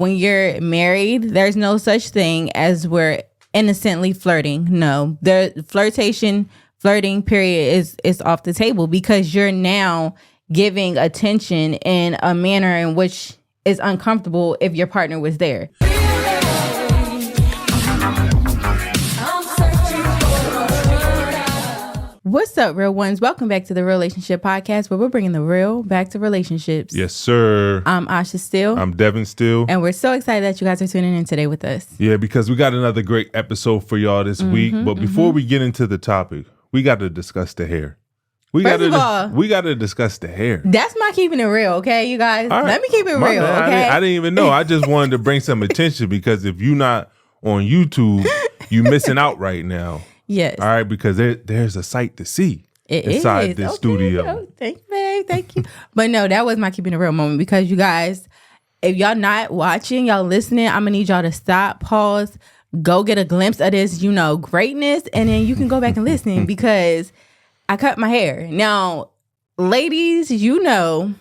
when you're married, there's no such thing as we're innocently flirting. No, the flirting period is off the table because you're now giving attention in a manner in which is uncomfortable if your partner was there. What's up, real ones? Welcome back to the Relationship Podcast, where we're bringing the real back to relationships. Yes, sir. I'm Asha Steele. I'm Devin Steele. And we're so excited that you guys are tuning in today with us. Yeah, because we got another great episode for y'all this week. But before we get into the topic, we got to discuss the hair. We got to discuss the hair. That's my keeping it real, okay, you guys? Right. Let me keep it real, okay? I didn't even know. I just wanted to bring some attention because if you're not on YouTube, you missing out right now. Yes. All right, because there's a sight to see inside this studio. Oh, thank you, babe. Thank you. But no, that was my keeping it real moment because you guys, if y'all not watching, y'all listening, I'm going to need y'all to stop, pause, go get a glimpse of this, greatness, and then you can go back and listen because I cut my hair. Now, ladies, y'all know.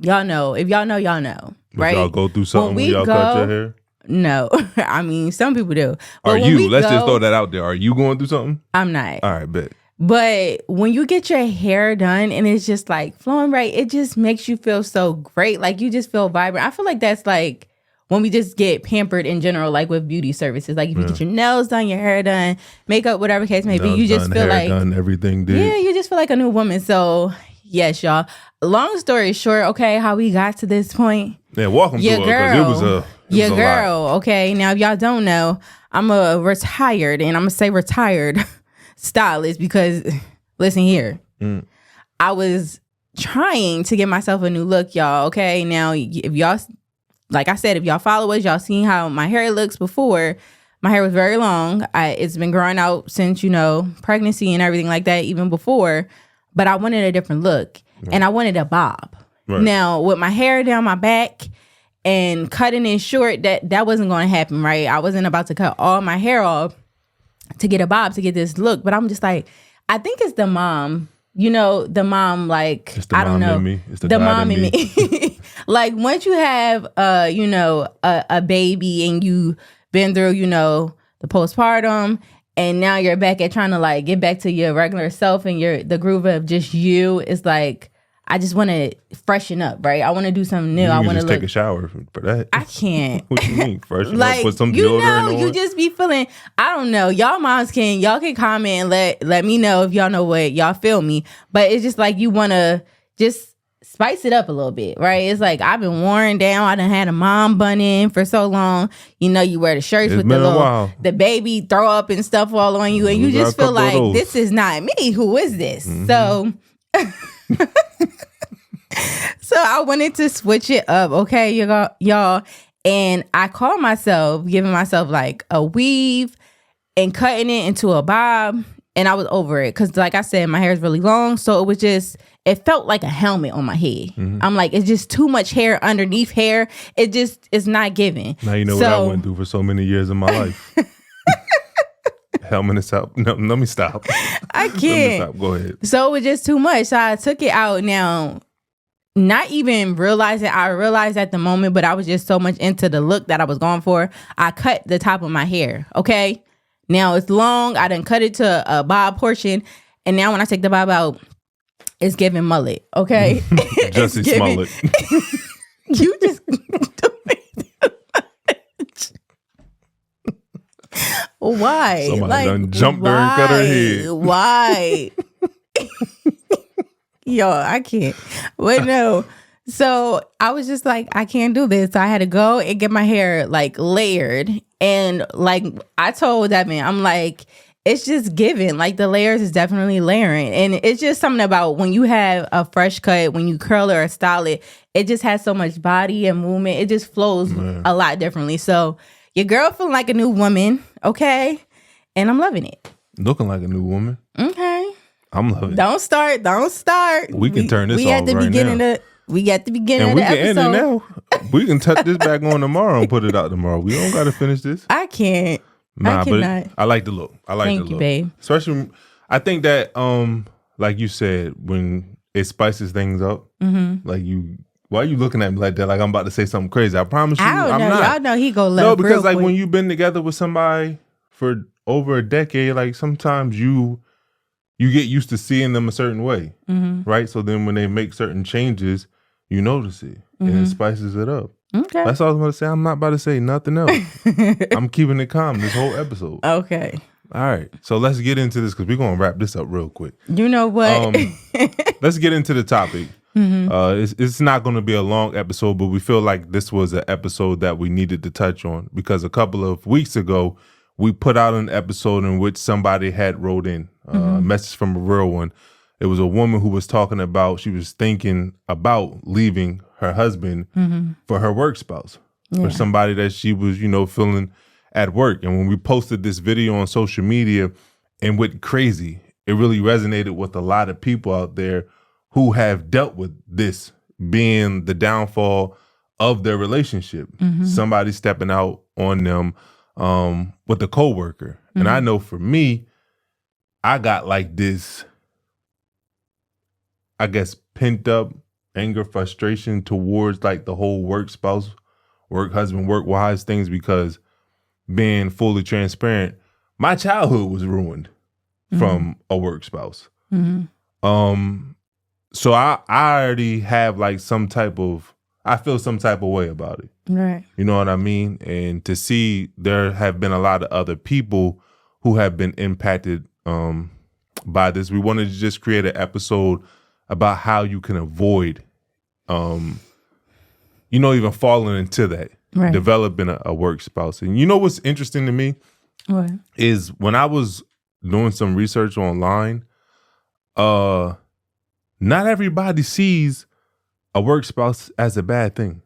If y'all know, y'all know, right? Y'all go through something when y'all cut your hair? No. I mean, some people do. But let's just throw that out there. Are you going through something? I'm not. All right, bet. But when you get your hair done and it's just like flowing right, it just makes you feel so great. Like you just feel vibrant. I feel like that's like when we just get pampered in general, like with beauty services. Like if you get your nails done, your hair done, makeup, whatever case may be, you just feel like done, everything did. Yeah, you just feel like a new woman. So yes, y'all. Long story short, okay, how we got to this point. Yeah, welcome to it because it was a your girl, okay. Now, if y'all don't know, I'm a retired, and I'm gonna say retired stylist because listen here, I was trying to get myself a new look, y'all. Okay, now if y'all, like I said, if y'all follow us, y'all seen how my hair looks before. My hair was very long. It's been growing out since pregnancy and everything like that, even before. But I wanted a different look, and I wanted a bob. Right. Now with my hair down my back and cutting it short, that wasn't going to happen, right? I wasn't about to cut all my hair off to get a bob, to get this look. But I'm just like, I think it's the mom. The mom, like, it's the I don't mom know. In me. It's the mom in me. Like, once you have, a baby and you been through, the postpartum, and now you're back at trying to, like, get back to your regular self and the groove of just you, it's like, I just want to freshen up, right? I want to do something new. I want to take a shower for that. I can't. What you mean, freshen like, up? Put some deodorant on? You just be feeling. I don't know. Y'all moms can comment and let me know if y'all know what y'all feel me. But it's just like you want to just spice it up a little bit, right? It's like I've been worn down. I done had a mom bun in for so long. You wear the shirts with the baby throw up and stuff all on you, and you just feel like this is not me. Who is this? Mm-hmm. So. So I wanted to switch it up, okay, y'all. And I called myself, giving myself like a weave and cutting it into a bob. And I was over it because, like I said, my hair is really long. So it felt like a helmet on my head. Mm-hmm. I'm like, it's just too much hair underneath hair. It's not giving. Now you know what I went through for so many years of my life. Helmet is out. No, let me stop. I can't. Let me stop. Go ahead. So it was just too much. So I took it out. Now, not even realizing, I realized at the moment, but I was just so much into the look that I was going for. I cut the top of my hair. Okay. Now it's long. I done cut it to a bob portion. And now when I take the bob out, it's giving mullet. Okay. Jussie Smollett. You just why? Somebody done jumped her and cut her head. Why? Yo, I can't. But no. So I was just like, I can't do this. So I had to go and get my hair like layered. And like I told that man, I'm like, it's just giving. Like the layers is definitely layering. And it's just something about when you have a fresh cut, when you curl it or style it, it just has so much body and movement. It just flows a lot differently. So your girl feeling like a new woman, okay? And I'm loving it. Looking like a new woman. Okay. I'm loving it. Don't start. We can turn this off right now. We got the beginning of the episode. And we can end it now. We can tuck this back on tomorrow and put it out tomorrow. We don't got to finish this. I can't. Nah, I cannot. But I like the look. Thank you, babe. Especially, I think that, like you said, when it spices things up, like you Why are you looking at me like that? Like I'm about to say something crazy. I promise you, I'm not. Y'all know he go left. No, because like quick. when you've been together with somebody for over a decade, like sometimes you get used to seeing them a certain way, right? So then when they make certain changes, you notice it and it spices it up. Okay. That's all I was going to say. I'm not about to say nothing else. I'm keeping it calm this whole episode. Okay. All right. So let's get into this because we're going to wrap this up real quick. You know what? Let's get into the topic. It's not going to be a long episode, but we feel like this was an episode that we needed to touch on because a couple of weeks ago, we put out an episode in which somebody had wrote in a message from a real one. It was a woman who was talking about, she was thinking about leaving her husband for her work spouse, for somebody that she was, feeling at work. And when we posted this video on social media and went crazy, it really resonated with a lot of people out there who have dealt with this being the downfall of their relationship. Somebody stepping out on them with a coworker. And I know for me, I got like this, I guess, pent up anger, frustration towards like the whole work spouse, work husband, work wives things because being fully transparent, my childhood was ruined from a work spouse. So I already have like I feel some type of way about it. Right. You know what I mean? And to see there have been a lot of other people who have been impacted by this, we wanted to just create an episode about how you can avoid, even falling into that, developing a work spouse. And you know what's interesting to me? What? Is when I was doing some research online, not everybody sees a work spouse as a bad thing.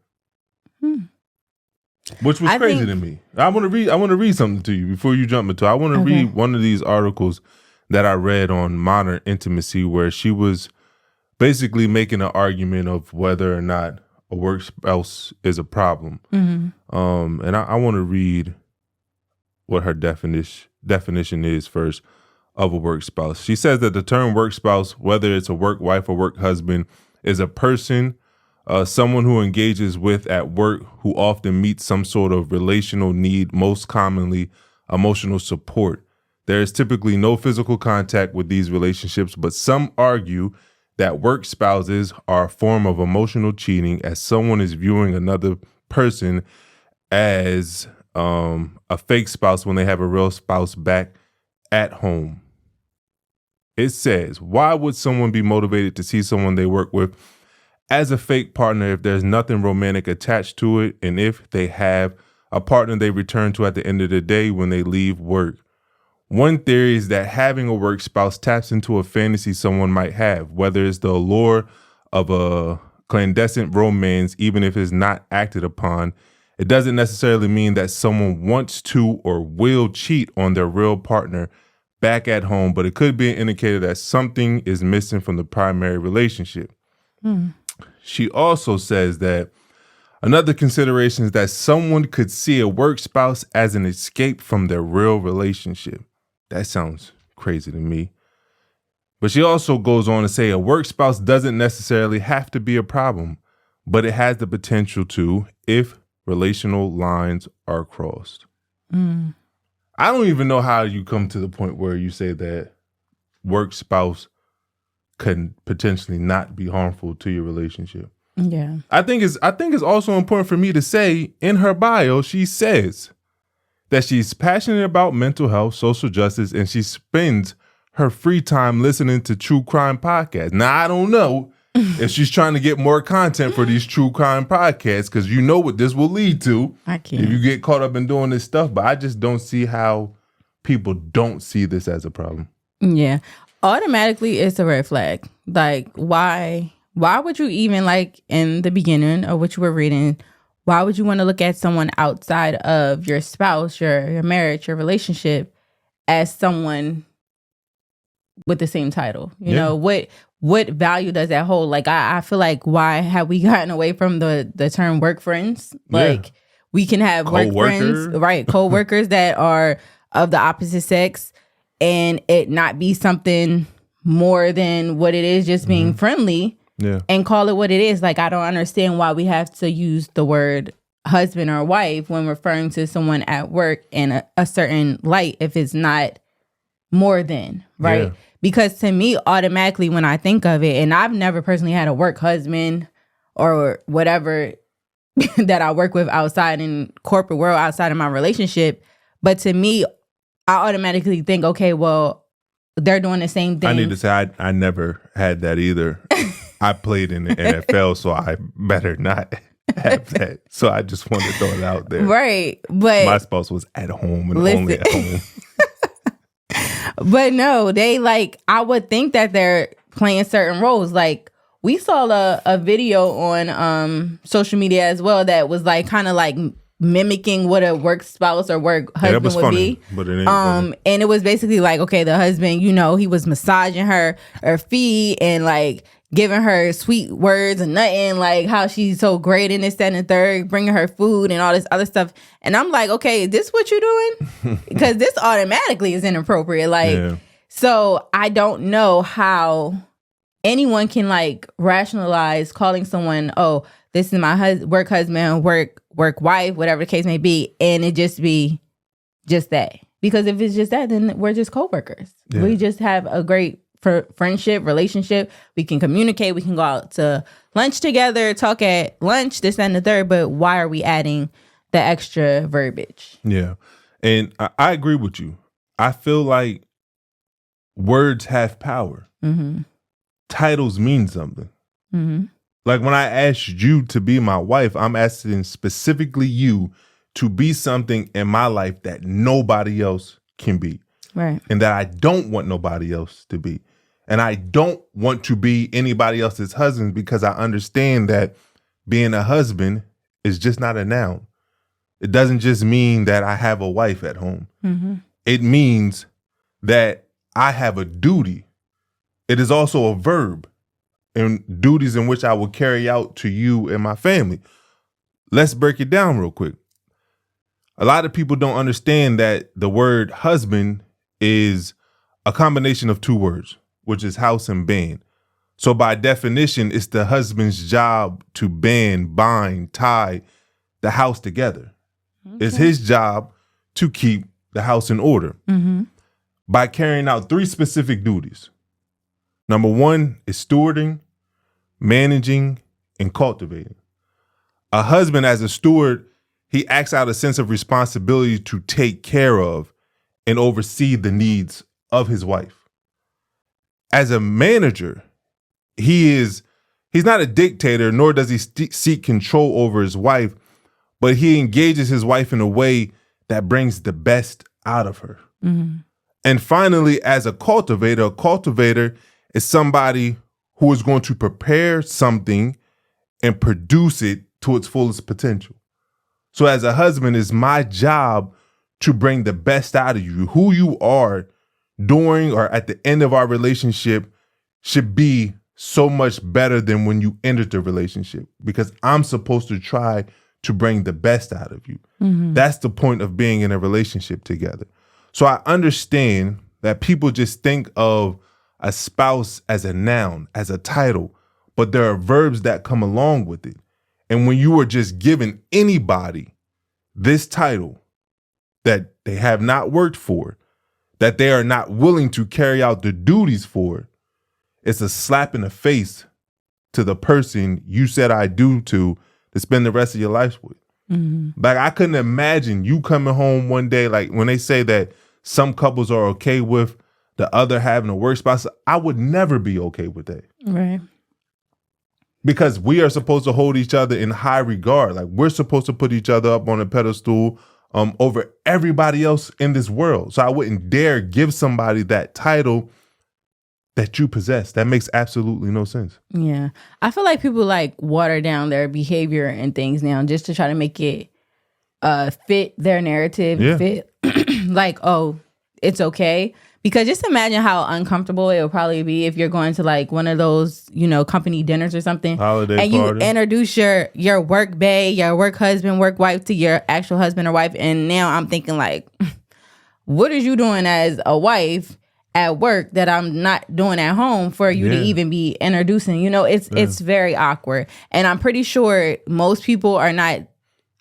Which was crazy to me. I want to read something to you before you jump into it. I want to read one of these articles that I read on Modern Intimacy where she was basically making an argument of whether or not a work spouse is a problem. And I want to read what her definition is first of a work spouse. She says that the term work spouse, whether it's a work wife or work husband, is a person, someone who engages with at work who often meets some sort of relational need, most commonly emotional support. There is typically no physical contact with these relationships, but some argue that work spouses are a form of emotional cheating as someone is viewing another person as a fake spouse when they have a real spouse back at home. It says, why would someone be motivated to see someone they work with as a fake partner if there's nothing romantic attached to it, and if they have a partner they return to at the end of the day when they leave work? One theory is that having a work spouse taps into a fantasy someone might have, whether it's the allure of a clandestine romance, even if it's not acted upon. It doesn't necessarily mean that someone wants to or will cheat on their real partner back at home, but it could be an indicator that something is missing from the primary relationship. She also says that another consideration is that someone could see a work spouse as an escape from their real relationship. That sounds crazy to me. But she also goes on to say a work spouse doesn't necessarily have to be a problem, but it has the potential to if relational lines are crossed. I don't even know how you come to the point where you say that work spouse can potentially not be harmful to your relationship. Yeah. I think it's also important for me to say in her bio, she says that she's passionate about mental health, social justice, and she spends her free time listening to true crime podcasts. Now, I don't know if she's trying to get more content for these true crime podcasts, because you know what this will lead to. I can't. If you get caught up in doing this stuff, but I just don't see how people don't see this as a problem. Yeah. Automatically, it's a red flag. Like, why would you even, like, in the beginning of what you were reading, why would you want to look at someone outside of your spouse, your marriage, your relationship as someone with the same title? You know, what value does that hold? Like, I feel like, why have we gotten away from the term work friends? Like, we can have work friends, right? Co-workers that are of the opposite sex, and it not be something more than what it is, just being friendly. and call it what it is. Like, I don't understand why we have to use the word husband or wife when referring to someone at work in a certain light if it's not more than, right? Yeah. Because to me, automatically when I think of it, and I've never personally had a work husband or whatever that I work with outside in corporate world, outside of my relationship, but to me, I automatically think, okay, well, they're doing the same thing. I need to say I never had that either. I played in the NFL, so I better not have that. So I just want to throw it out there. Right. But my spouse was at home and only at home. But no, they I would think that they're playing certain roles. Like, we saw a video on social media as well that was kind of mimicking what a work spouse or work husband would funny, be. But it ain't funny. And it was basically okay, the husband, he was massaging her feet and giving her sweet words and nothing, how she's so great in this, that, and the third, bringing her food and all this other stuff. And I'm like, okay, is this what you're doing? Because this automatically is inappropriate. So I don't know how anyone can rationalize calling someone, oh, this is my work husband, work wife, whatever the case may be, and it just be just that. Because if it's just that, then we're just coworkers. Yeah. We just have a great friendship, relationship. We can communicate. We can go out to lunch together, talk at lunch, this, that, and the third. But why are we adding the extra verbiage? Yeah. And I agree with you. I feel like words have power. Mm-hmm. Titles mean something. Mm-hmm. Like when I asked you to be my wife, I'm asking specifically you to be something in my life that nobody else can be. Right. And that I don't want nobody else to be. And I don't want to be anybody else's husband because I understand that being a husband is just not a noun. It doesn't just mean that I have a wife at home. Mm-hmm. It means that I have a duty. It is also a verb, and duties in which I will carry out to you and my family. Let's break it down real quick. A lot of people don't understand that the word husband is a combination of two words, which is house and band. So by definition, it's the husband's job to bind, tie the house together. Okay. It's his job to keep the house in order by carrying out three specific duties. Number one is stewarding, managing, and cultivating. A husband, as a steward, he acts out a sense of responsibility to take care of and oversee the needs of his wife. As a manager, he's not a dictator, nor does he seek control over his wife, but he engages his wife in a way that brings the best out of her. Mm-hmm. And finally, as a cultivator is somebody who is going to prepare something and produce it to its fullest potential. So as a husband, it's my job to bring the best out of you. Who you are during or at the end of our relationship should be so much better than when you entered the relationship, because I'm supposed to try to bring the best out of you. Mm-hmm. That's the point of being in a relationship together. So I understand that people just think of a spouse as a noun, as a title, but there are verbs that come along with it. And when you are just giving anybody this title that they have not worked for, that they are not willing to carry out the duties for, it's a slap in the face to the person you said I do to spend the rest of your life with. Mm-hmm. Like, I couldn't imagine you coming home one day, like when they say that some couples are okay with the other having a work spouse, I would never be okay with that. Right. Because we are supposed to hold each other in high regard. Like, we're supposed to put each other up on a pedestal over everybody else in this world. So I wouldn't dare give somebody that title that you possess. That makes absolutely no sense. Yeah. I feel like people water down their behavior and things now just to try to make it fit their narrative, fit oh, it's okay. Because just imagine how uncomfortable it would probably be if you're going to one of those, company dinners or something. Holiday and party. You introduce your work bae, your work husband, work wife to your actual husband or wife. And now I'm thinking what is you doing as a wife at work that I'm not doing at home for you to even be introducing. You know, it's very awkward. And I'm pretty sure most people are not,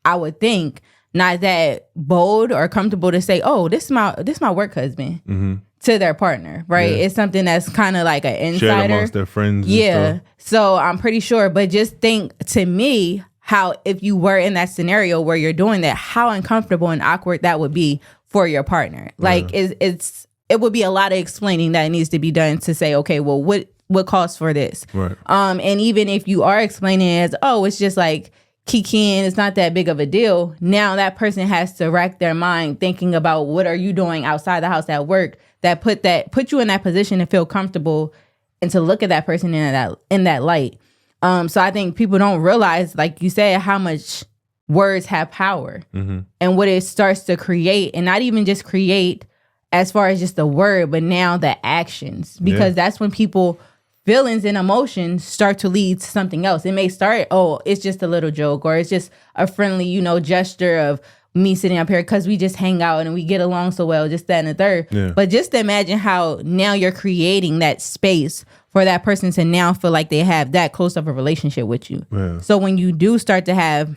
I would think, not that bold or comfortable to say, oh, this is my work husband to their partner, right? It's something that's kind of like an insider. Shared amongst their friends. Yeah. So I'm pretty sure. But just think, to me, how if you were in that scenario where you're doing that, how uncomfortable and awkward that would be for your partner. Like it would be a lot of explaining that needs to be done to say, okay, well, what calls for this? Right. And even if you are explaining it as, oh, it's just like kikiing, it's not that big of a deal. Now that person has to rack their mind thinking about what are you doing outside the house at work that put you in that position to feel comfortable and to look at that person in that light. So I think people don't realize, like you said, how much words have power and what it starts to create, and not even just create as far as just the word, but now the actions, because that's when people feelings and emotions start to lead to something else. It may start, oh, it's just a little joke, or it's just a friendly, gesture of me sitting up here because we just hang out and we get along so well, just that and the third. Yeah. But just imagine how now you're creating that space for that person to now feel like they have that close of a relationship with you. Yeah. So when you do start to have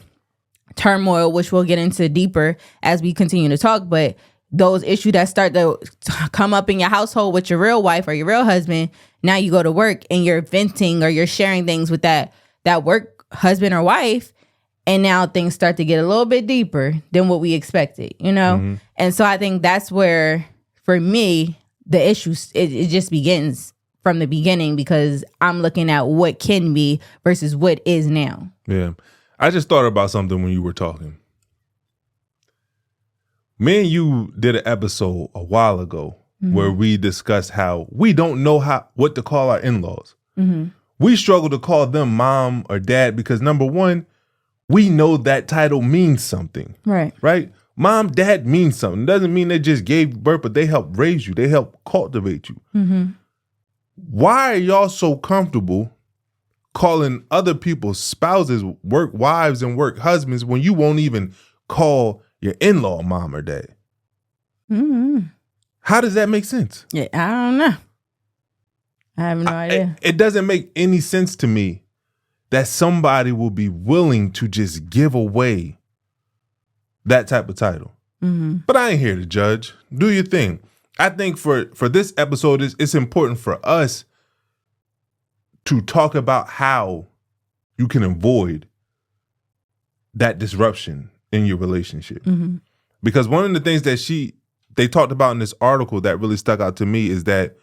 turmoil, which we'll get into deeper as we continue to talk, but those issues that start to come up in your household with your real wife or your real husband, now you go to work and you're venting or you're sharing things with that work husband or wife, and now things start to get a little bit deeper than what we expected, And so I think that's where, for me, the issue, it just begins from the beginning, because I'm looking at what can be versus what is now. Yeah. I just thought about something when you were talking. Me and you did an episode a while ago where we discussed how we don't know what to call our in-laws. We struggle to call them mom or dad because, number one, we know that title means something. Right? Mom, dad means something. It doesn't mean they just gave birth, but they helped raise you. They helped cultivate you. Why are y'all so comfortable calling other people's spouses work wives and work husbands when you won't even call your in-law mom or dad? How does that make sense? Yeah, I don't know. I have no idea. It doesn't make any sense to me that somebody will be willing to just give away that type of title. But I ain't here to judge. Do your thing. I think for this episode, it's important for us to talk about how you can avoid that disruption in your relationship. Because one of the things that they talked about in this article that really stuck out to me is that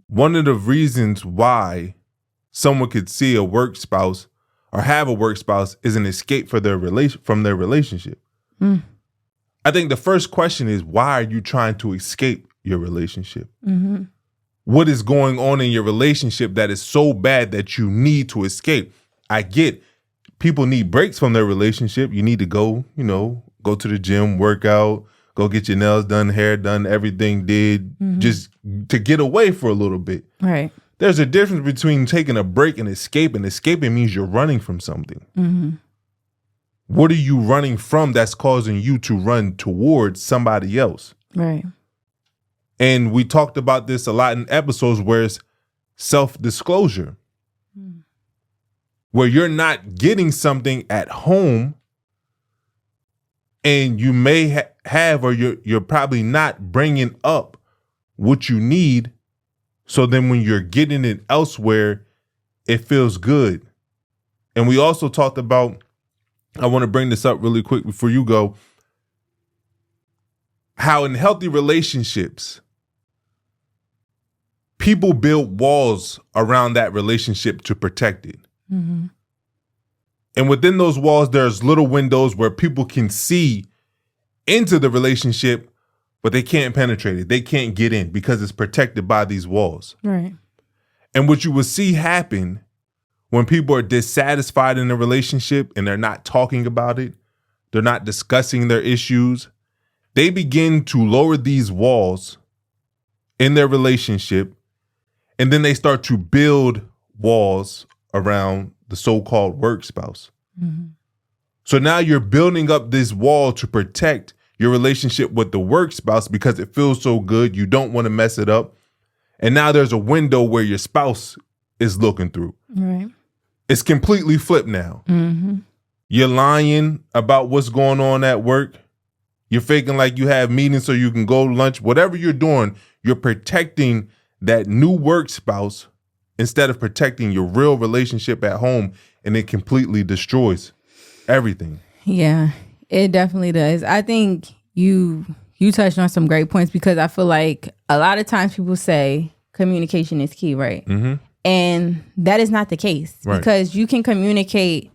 one of the reasons why someone could see a work spouse or have a work spouse is an escape from their relationship. I think the first question is, why are you trying to escape your relationship? What is going on in your relationship that is so bad that you need to escape? I get people need breaks from their relationship. You need to go to the gym, work out, go get your nails done, hair done, everything did, just to get away for a little bit. Right. There's a difference between taking a break and escaping. Escaping means you're running from something. What are you running from that's causing you to run towards somebody else? Right. And we talked about this a lot in episodes where it's self-disclosure, where you're not getting something at home and you may have, or you're probably not bringing up what you need. So then when you're getting it elsewhere, it feels good. And we also talked about, I want to bring this up really quick before you go, how in healthy relationships, people build walls around that relationship to protect it. And within those walls, there's little windows where people can see into the relationship, but they can't penetrate it. They can't get in because it's protected by these walls. Right. And what you will see happen when people are dissatisfied in a relationship and they're not talking about it, they're not discussing their issues, they begin to lower these walls in their relationship, and then they start to build walls around the so-called work spouse. So now you're building up this wall to protect your relationship with the work spouse because it feels so good. You don't want to mess it up. And now there's a window where your spouse is looking through. Right. It's completely flipped now. Mm-hmm. You're lying about what's going on at work. You're faking like you have meetings so you can go to lunch. Whatever you're doing, you're protecting that new work spouse instead of protecting your real relationship at home, and it completely destroys everything. Yeah, it definitely does. I think you touched on some great points, because I feel like a lot of times people say communication is key, right? Mm-hmm. And that is not the case, right. because you can communicate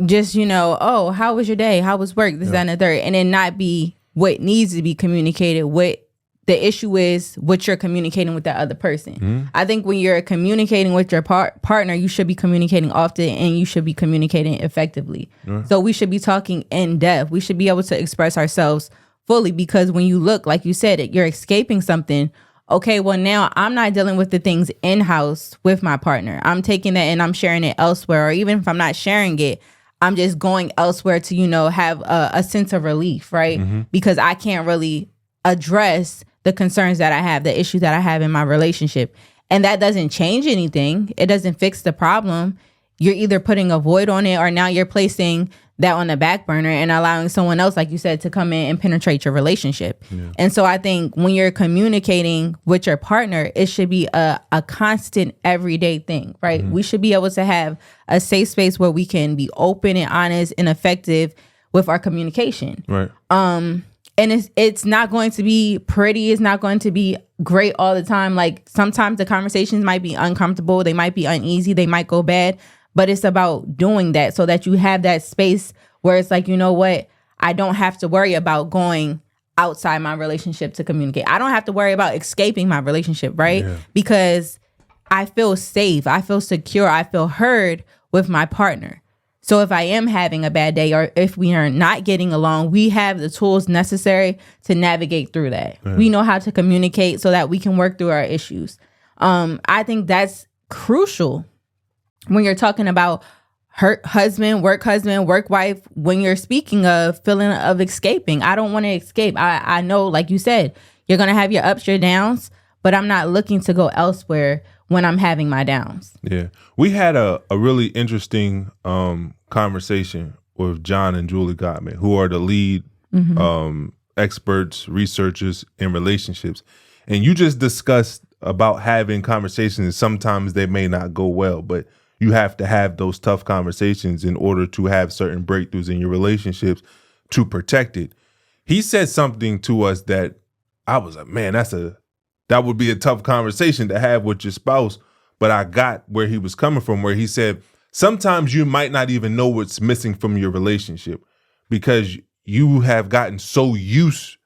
just, oh, how was your day? How was work? This, that, and the third, and then not be what needs to be communicated. What the issue is, what you're communicating with that other person. Mm-hmm. I think when you're communicating with your partner, you should be communicating often, and you should be communicating effectively. Mm-hmm. So we should be talking in depth. We should be able to express ourselves fully, because when you look, like you said, you're escaping something. Okay, well, now I'm not dealing with the things in-house with my partner. I'm taking that and I'm sharing it elsewhere. Or even if I'm not sharing it, I'm just going elsewhere to, have a sense of relief, right? Mm-hmm. Because I can't really address the concerns that I have, the issues that I have in my relationship. And that doesn't change anything. It doesn't fix the problem. You're either putting a void on it, or now you're placing that on the back burner and allowing someone else, like you said, to come in and penetrate your relationship. Yeah. And so I think when you're communicating with your partner, it should be a constant everyday thing, right? Mm-hmm. We should be able to have a safe space where we can be open and honest and effective with our communication. Right. And it's not going to be pretty. It's not going to be great all the time. Like, sometimes the conversations might be uncomfortable. They might be uneasy. They might go bad. But it's about doing that so that you have that space where it's like, you know what? I don't have to worry about going outside my relationship to communicate. I don't have to worry about escaping my relationship, right? Yeah. Because I feel safe. I feel secure. I feel heard with my partner. So if I am having a bad day, or if we are not getting along, we have the tools necessary to navigate through that. Yeah. We know how to communicate so that we can work through our issues. I think that's crucial when you're talking about work husband, work wife, when you're speaking of feeling of escaping. I don't want to escape. I know, like you said, you're going to have your ups, your downs, but I'm not looking to go elsewhere when I'm having my downs. Yeah. We had a really interesting conversation with John and Julie Gottman, who are the lead experts, researchers in relationships. And you just discussed about having conversations, and sometimes they may not go well, but you have to have those tough conversations in order to have certain breakthroughs in your relationships to protect it. He said something to us that I was like, man, that would be a tough conversation to have with your spouse. But I got where he was coming from, where he said, sometimes you might not even know what's missing from your relationship because you have gotten so used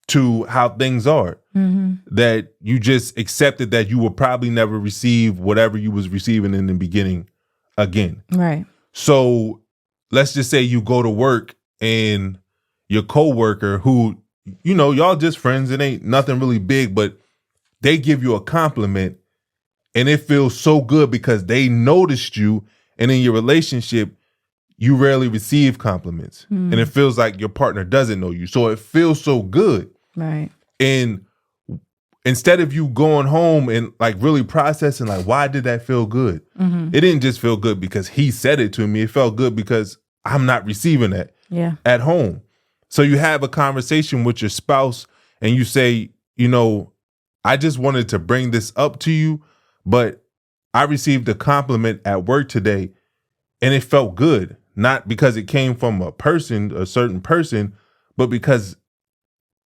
to how things are that you just accepted that you will probably never receive whatever you was receiving in the beginning again. Right. So let's just say you go to work and your coworker, who, y'all just friends, it ain't nothing really big, but they give you a compliment and it feels so good because they noticed you, and in your relationship, you rarely receive compliments. And it feels like your partner doesn't know you. So it feels so good. Right. And instead of you going home and like really processing, like, why did that feel good? It didn't just feel good because he said it to me. It felt good because I'm not receiving that at home. So you have a conversation with your spouse and you say, I just wanted to bring this up to you, but I received a compliment at work today and it felt good. Not because it came from a certain person, but because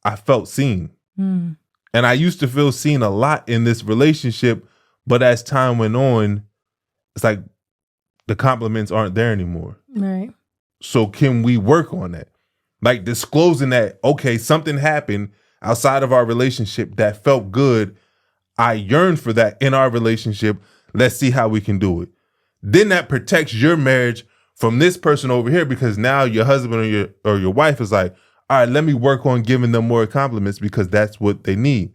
I felt seen. And I used to feel seen a lot in this relationship, but as time went on, it's like the compliments aren't there anymore. Right. So can we work on that? Like disclosing that, okay, something happened outside of our relationship that felt good. I yearn for that in our relationship. Let's see how we can do it. Then that protects your marriage from this person over here, because now your husband or your wife is like, all right, let me work on giving them more compliments because that's what they need.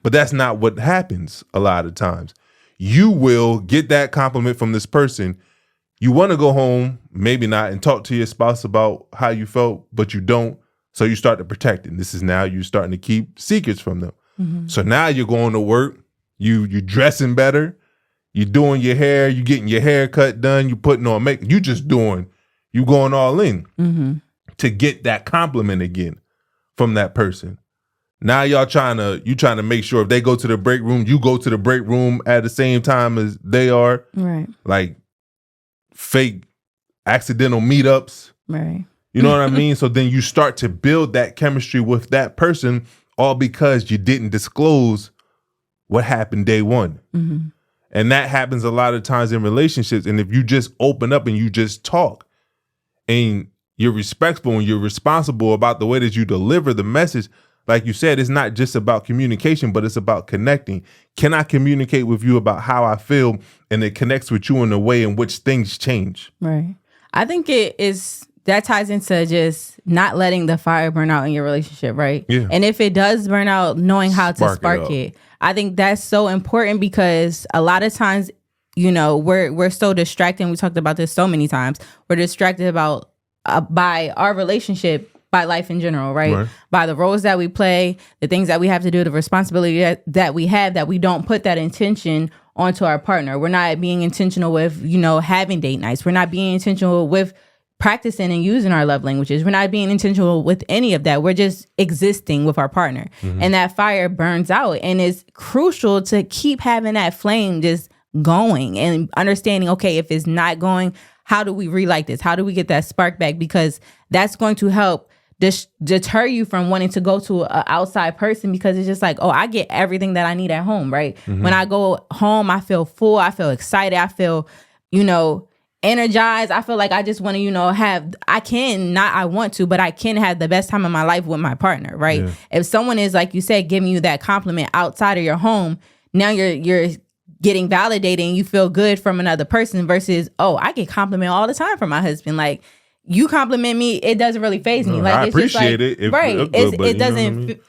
But that's not what happens a lot of times. You will get that compliment from this person. You want to go home, maybe not, and talk to your spouse about how you felt, but you don't. So you start to protect it. This is now you starting to keep secrets from them. So now you're going to work, you dressing better, you doing your hair, you getting your haircut done, you putting on makeup, you going all in to get that compliment again from that person. Now y'all trying to make sure if they go to the break room, you go to the break room at the same time as they are. Right. Like fake accidental meetups. Right. You know what I mean? So then you start to build that chemistry with that person, all because you didn't disclose what happened day one. And that happens a lot of times in relationships. And if you just open up and you just talk and you're respectful and you're responsible about the way that you deliver the message, like you said, it's not just about communication, but it's about connecting. Can I communicate with you about how I feel, and it connects with you in a way in which things change? Right. I think that ties into just not letting the fire burn out in your relationship, right? Yeah. And if it does burn out, knowing how to spark it. I think that's so important, because a lot of times, we're so distracted. And we talked about this so many times. We're distracted by our relationship, by life in general, right? By the roles that we play, the things that we have to do, the responsibility that we have, that we don't put that intention onto our partner. We're not being intentional with, having date nights. We're not being intentional with practicing and using our love languages. We're not being intentional with any of that. We're just existing with our partner. And that fire burns out. And it's crucial to keep having that flame just going and understanding, okay, if it's not going, how do we relight this? How do we get that spark back? Because that's going to help deter you from wanting to go to an outside person, because it's just like, oh, I get everything that I need at home, right? When I go home, I feel full. I feel excited. I feel, energized. I feel like I just want to, I want to, but I can have the best time of my life with my partner, right? Yeah. If someone is, like you said, giving you that compliment outside of your home, now you're getting validated and you feel good from another person, versus, oh, I get compliment all the time from my husband. Like, you compliment me, it doesn't really faze me. Like, I it's appreciate just like, it. Right.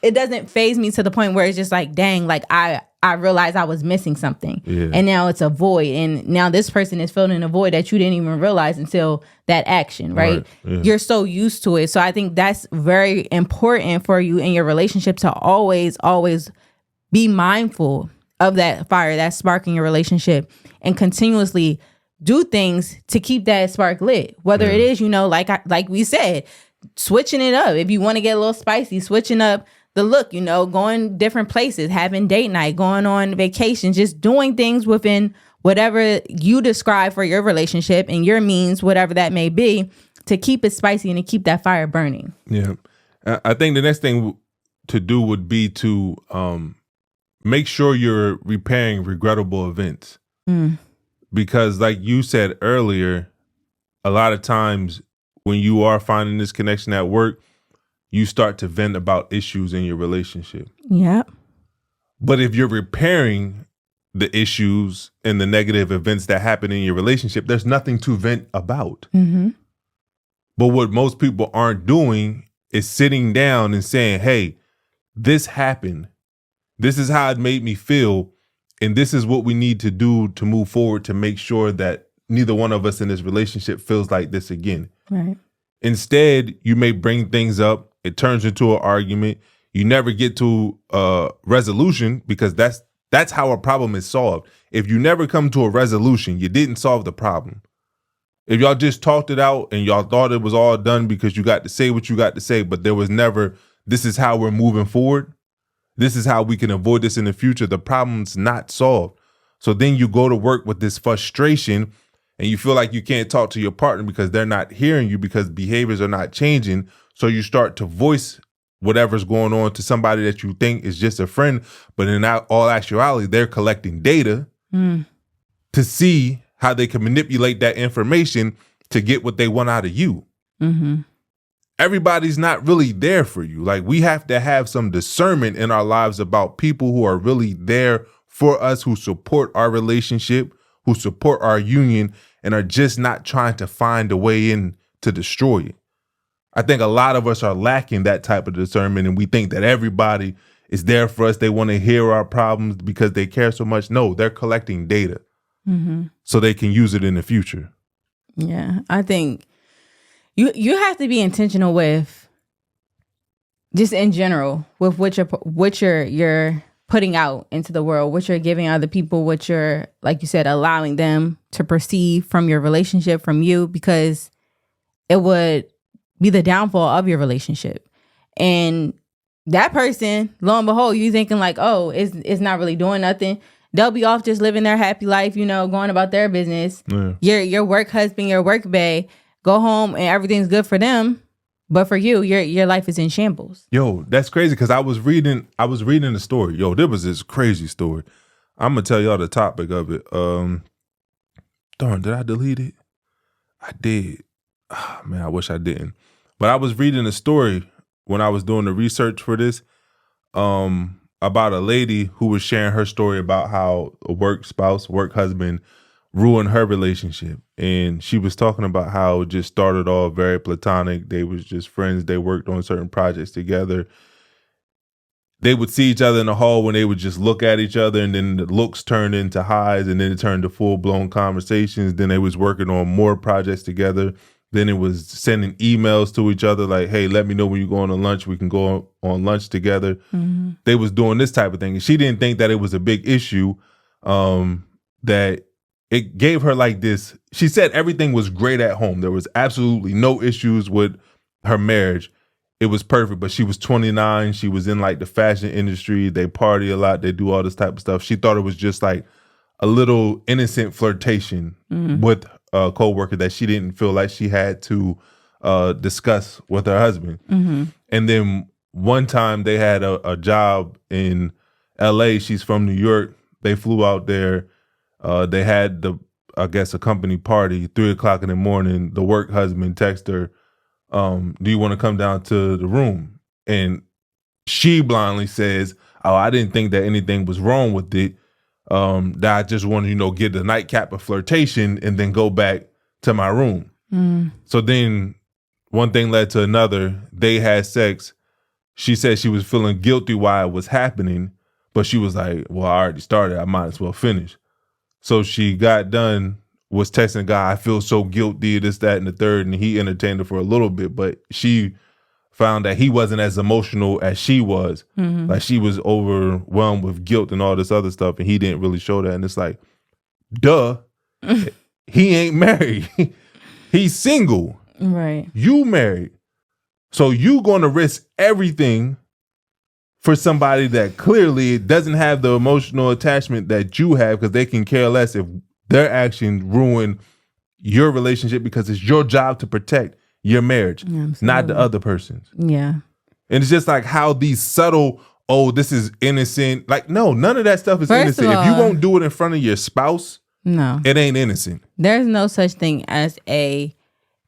It doesn't faze me to the point where it's just like, dang, like I realized I was missing something. Yeah. And now it's a void. And now this person is filling a void that you didn't even realize until that action, right? Yeah. You're so used to it. So I think that's very important for you in your relationship, to always, always be mindful of that fire, that spark in your relationship, and continuously do things to keep that spark lit. Whether it is, like we said, switching it up. If you want to get a little spicy, switching up the look, going different places, having date night, going on vacation, just doing things within whatever you describe for your relationship and your means, whatever that may be, to keep it spicy and to keep that fire burning. Yeah. I think the next thing to do would be to make sure you're repairing regrettable events. Because like you said earlier, a lot of times when you are finding this connection at work, you start to vent about issues in your relationship. Yep. But if you're repairing the issues and the negative events that happen in your relationship, there's nothing to vent about. But what most people aren't doing is sitting down and saying, hey, this happened. This is how it made me feel. And this is what we need to do to move forward to make sure that neither one of us in this relationship feels like this again. Right. Instead, you may bring things up. It turns into an argument. You never get to a resolution, because that's how a problem is solved. If you never come to a resolution, you didn't solve the problem. If y'all just talked it out and y'all thought it was all done because you got to say what you got to say, but there was never, this is how we're moving forward. This is how we can avoid this in the future. The problem's not solved. So then you go to work with this frustration and you feel like you can't talk to your partner because they're not hearing you, because behaviors are not changing. So you start to voice whatever's going on to somebody that you think is just a friend. But in all actuality, they're collecting data to see how they can manipulate that information to get what they want out of you. Everybody's not really there for you. Like, we have to have some discernment in our lives about people who are really there for us, who support our relationship, who support our union, and are just not trying to find a way in to destroy it. I think a lot of us are lacking that type of discernment, and we think that everybody is there for us. They want to hear our problems because they care so much. No, they're collecting data so they can use it in the future. Yeah, I think you have to be intentional with just in general, with what you're putting out into the world, what you're giving other people, what you're, like you said, allowing them to perceive from your relationship, from you, because it would be the downfall of your relationship. And that person, lo and behold, you thinking like, oh, it's not really doing nothing. They'll be off just living their happy life, going about their business. Yeah. Your work husband, your work bae, go home and everything's good for them. But for you, your life is in shambles. Yo, that's crazy, because I was reading the story. Yo, there was this crazy story. I'm gonna tell y'all the topic of it. Darn, did I delete it? I did. Oh, man, I wish I didn't. But I was reading a story when I was doing the research for this, about a lady who was sharing her story about how a work husband ruined her relationship. And she was talking about how it just started off very platonic. They was just friends. They worked on certain projects together. They would see each other in the hall when they would just look at each other, and then the looks turned into highs, and then it turned to full-blown conversations. Then they was working on more projects together. Then it was sending emails to each other like, hey, let me know when you're going to lunch. We can go on lunch together. Mm-hmm. They was doing this type of thing. And she didn't think that it was a big issue, that it gave her like this. She said everything was great at home. There was absolutely no issues with her marriage. It was perfect, but she was 29. She was in like the fashion industry. They party a lot. They do all this type of stuff. She thought it was just like a little innocent flirtation with a coworker that she didn't feel like she had to discuss with her husband. Mm-hmm. And then one time they had a job in LA. She's from New York. They flew out there. They had a company party, 3:00 in the morning. The work husband texted her, do you want to come down to the room? And she blindly says, oh, I didn't think that anything was wrong with it. That I just wanted to, get the nightcap of flirtation and then go back to my room. Mm. So then one thing led to another. They had sex. She said she was feeling guilty while it was happening, but she was like, well, I already started. I might as well finish. So she got done, was texting the guy, I feel so guilty, this, that, and the third, and he entertained her for a little bit, but she found that he wasn't as emotional as she was. Mm-hmm. Like she was overwhelmed with guilt and all this other stuff, and he didn't really show that. And it's like, duh, he ain't married. He's single. Right. You married. So you gonna risk everything for somebody that clearly doesn't have the emotional attachment that you have, because they can care less if their actions ruin your relationship, because it's your job to protect your marriage, not the other person's. Yeah. And it's just like how these subtle, oh, this is innocent. Like, no, none of that stuff is innocent. If you won't do it in front of your spouse, no, it ain't innocent. There's no such thing as a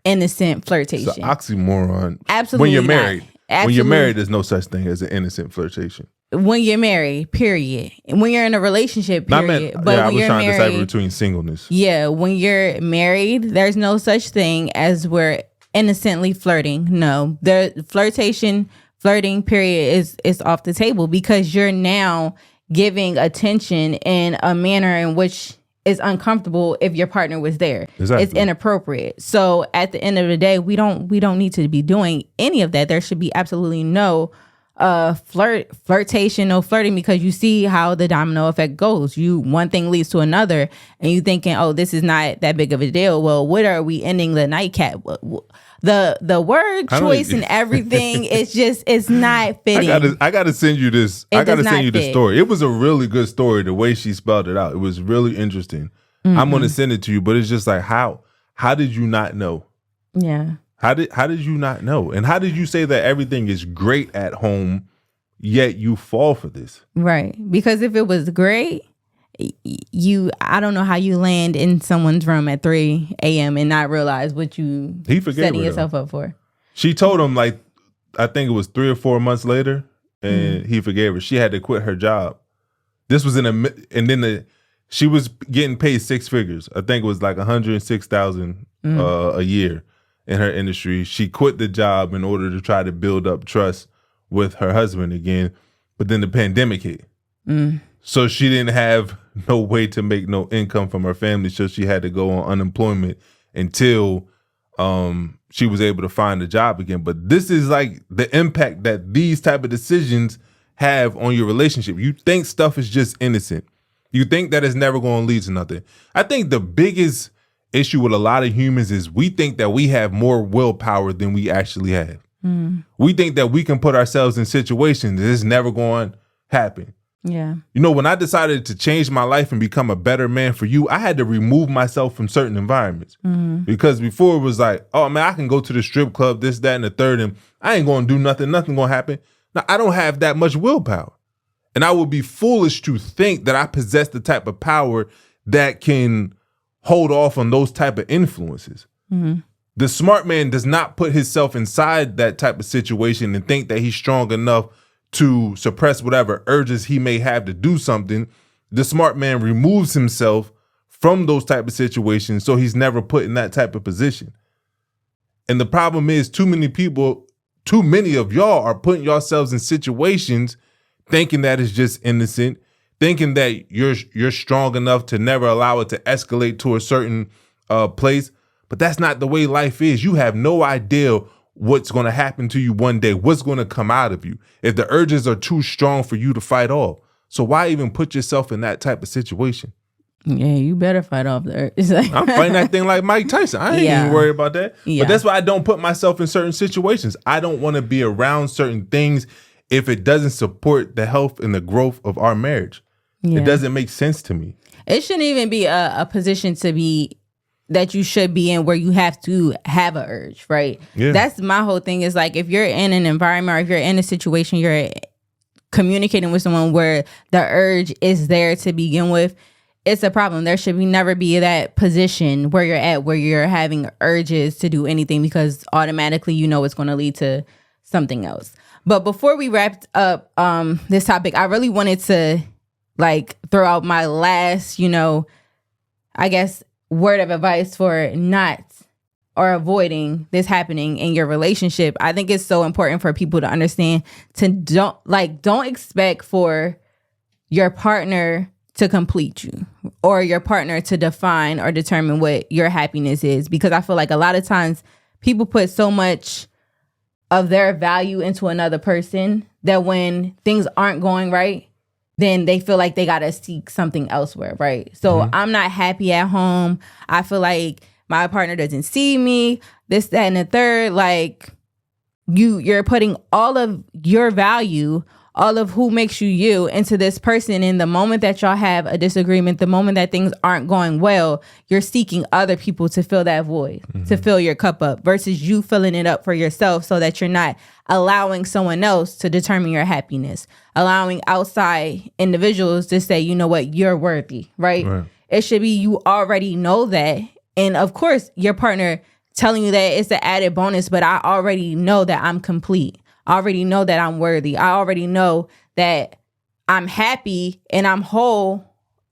innocent flirtation. It's an oxymoron. Absolutely when you're not. married. Absolutely. When you're married, there's no such thing as an innocent flirtation. When you're married, period. When you're in a relationship, period. But I when was you're trying married, to decipher between singleness. Yeah, when you're married, there's no such thing as we're innocently flirting. No, the flirting period is off the table, because you're now giving attention in a manner in which is uncomfortable if your partner was there. Exactly. It's inappropriate. So at the end of the day, we don't need to be doing any of that. There should be absolutely no flirtation, no flirting, because you see how the domino effect goes. One thing leads to another, and you thinking, oh, this is not that big of a deal. Well, what are we ending the nightcap? The word choice and everything it's not fitting. I gotta send you this. I gotta send you the story. It was a really good story, the way she spelled it out. It was really interesting. Mm-hmm. I'm gonna send it to you, but it's just like, how did you not know? Yeah. How did you not know? And how did you say that everything is great at home, yet you fall for this? Right. Because if it was great, I don't know how you land in someone's room at 3 a.m. and not realize what you setting yourself up for. She told him, like, I think it was 3 or 4 months later, and he forgave her. She had to quit her job. This was she was getting paid 6 figures. I think it was like $106,000 a year in her industry. She quit the job in order to try to build up trust with her husband again. But then the pandemic hit. So she didn't have no way to make no income from her family. So she had to go on unemployment until she was able to find a job again. But this is like the impact that these type of decisions have on your relationship. You think stuff is just innocent. You think that it's never going to lead to nothing. I think the biggest issue with a lot of humans is we think that we have more willpower than we actually have. We think that we can put ourselves in situations that it's never going to happen. Yeah. You know, when I decided to change my life and become a better man for you, I had to remove myself from certain environments. Because before it was like, oh man, I can go to the strip club, this, that, and the third, and I ain't going to do nothing. Nothing going to happen. Now, I don't have that much willpower. And I would be foolish to think that I possess the type of power that can hold off on those type of influences. The smart man does not put himself inside that type of situation and think that he's strong enough to suppress whatever urges he may have to do something. The smart man removes himself from those type of situations, so he's never put in that type of position. And the problem is too many of y'all are putting yourselves in situations thinking that it's just innocent, thinking that you're strong enough to never allow it to escalate to a certain place. But that's not the way life is. You have no idea what's going to happen to you one day, what's going to come out of you if the urges are too strong for you to fight off. So why even put yourself in that type of situation? Yeah, you better fight off the urge. I'm fighting that thing like Mike Tyson. I ain't even worried about that. Yeah. But that's why I don't put myself in certain situations. I don't want to be around certain things if it doesn't support the health and the growth of our marriage. It doesn't make sense to me. It shouldn't even be a position to be that you should be in where you have to have an urge, right? Yeah. That's my whole thing is like if you're in an environment or if you're in a situation, you're communicating with someone where the urge is there to begin with, it's a problem. There should never be that position where you're at where you're having urges to do anything because automatically you know it's going to lead to something else. But before we wrapped up this topic, I really wanted to like throw out my last, I guess, word of advice for not or avoiding this happening in your relationship. I think it's so important for people to understand to don't expect for your partner to complete you or your partner to define or determine what your happiness is, because I feel like a lot of times people put so much of their value into another person that when things aren't going right, then they feel like they got to seek something elsewhere, right? So I'm not happy at home. I feel like my partner doesn't see me, this, that, and the third. Like you're putting all of your value, all of who makes you you into this person. And the moment that y'all have a disagreement, the moment that things aren't going well, you're seeking other people to fill that void, to fill your cup up versus you filling it up for yourself so that you're not allowing someone else to determine your happiness, allowing outside individuals to say, you know what, you're worthy, right? It should be you already know that. And of course, your partner telling you that it's an added bonus, but I already know that I'm complete. I already know that I'm worthy. I already know that I'm happy and I'm whole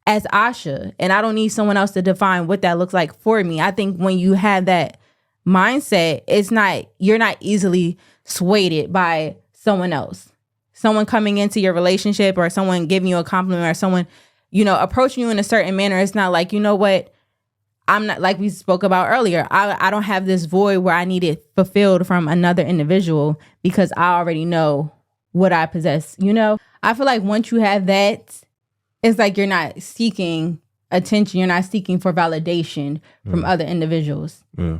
as Asha. And I don't need someone else to define what that looks like for me. I think when you have that mindset, you're not easily swayed by someone else. Someone coming into your relationship or someone giving you a compliment or someone, approaching you in a certain manner. It's not like, you know what? I'm not, like we spoke about earlier, I don't have this void where I need it fulfilled from another individual because I already know what I possess. I feel like once you have that, it's like you're not seeking attention. You're not seeking for validation from other individuals. Yeah.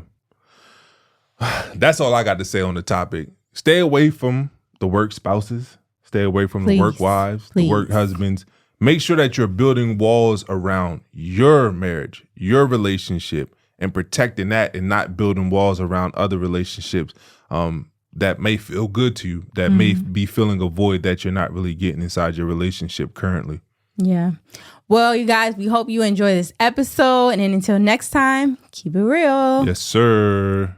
That's all I got to say on the topic. Stay away from the work spouses. Stay away from the work wives, the work husbands. Make sure that you're building walls around your marriage, your relationship, and protecting that and not building walls around other relationships that may feel good to you, that may be filling a void that you're not really getting inside your relationship currently. Yeah. Well, you guys, we hope you enjoy this episode. And then until next time, keep it real. Yes, sir.